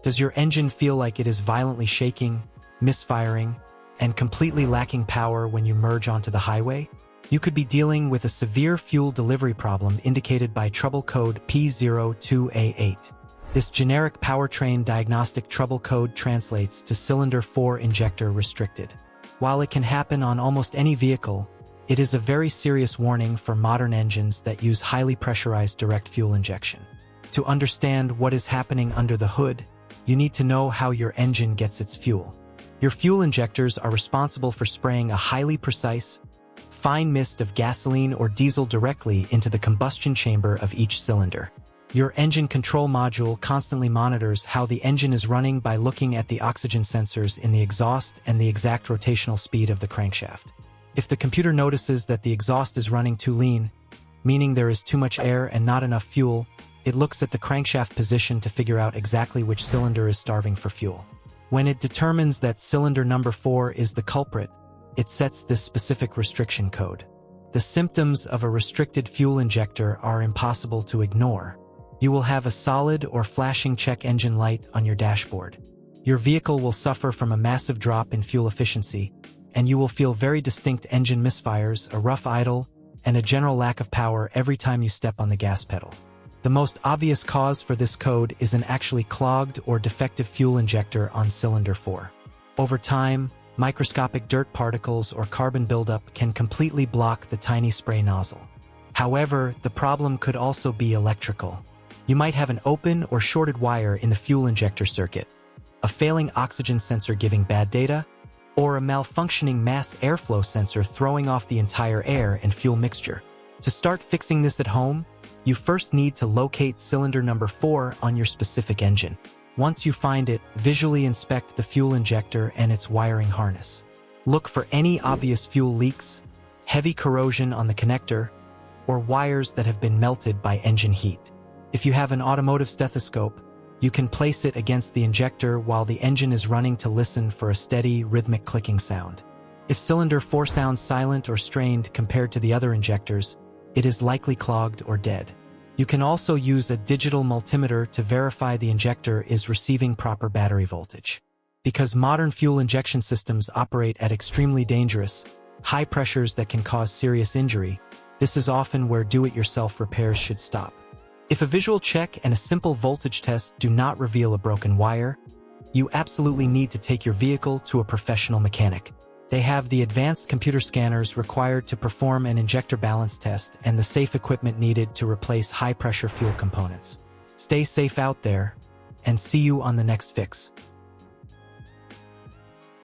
Does your engine feel like it is violently shaking, misfiring, and completely lacking power when you merge onto the highway? You could be dealing with a severe fuel delivery problem indicated by trouble code P02A8. This generic powertrain diagnostic trouble code translates to cylinder 4 injector restricted. While it can happen on almost any vehicle, it is a very serious warning for modern engines that use highly pressurized direct fuel injection. To understand what is happening under the hood, you need to know how your engine gets its fuel. Your fuel injectors are responsible for spraying a highly precise, fine mist of gasoline or diesel directly into the combustion chamber of each cylinder. Your engine control module constantly monitors how the engine is running by looking at the oxygen sensors in the exhaust and the exact rotational speed of the crankshaft. If the computer notices that the exhaust is running too lean, meaning there is too much air and not enough fuel, it looks at the crankshaft position to figure out exactly which cylinder is starving for fuel. When it determines that cylinder number 4 is the culprit, it sets this specific restriction code. The symptoms of a restricted fuel injector are impossible to ignore. You will have a solid or flashing check engine light on your dashboard. Your vehicle will suffer from a massive drop in fuel efficiency, and you will feel very distinct engine misfires, a rough idle, and a general lack of power every time you step on the gas pedal. The most obvious cause for this code is an actually clogged or defective fuel injector on cylinder 4. Over time, microscopic dirt particles or carbon buildup can completely block the tiny spray nozzle. However, the problem could also be electrical. You might have an open or shorted wire in the fuel injector circuit, a failing oxygen sensor giving bad data, or a malfunctioning mass airflow sensor throwing off the entire air and fuel mixture. To start fixing this at home, you first need to locate cylinder number 4 on your specific engine. Once you find it, visually inspect the fuel injector and its wiring harness. Look for any obvious fuel leaks, heavy corrosion on the connector, or wires that have been melted by engine heat. If you have an automotive stethoscope, you can place it against the injector while the engine is running to listen for a steady, rhythmic clicking sound. If cylinder 4 sounds silent or strained compared to the other injectors, it is likely clogged or dead. You can also use a digital multimeter to verify the injector is receiving proper battery voltage. Because modern fuel injection systems operate at extremely dangerous, high pressures that can cause serious injury, this is often where do-it-yourself repairs should stop. If a visual check and a simple voltage test do not reveal a broken wire, you absolutely need to take your vehicle to a professional mechanic. They have the advanced computer scanners required to perform an injector balance test and the safe equipment needed to replace high-pressure fuel components. Stay safe out there, and see you on the next fix.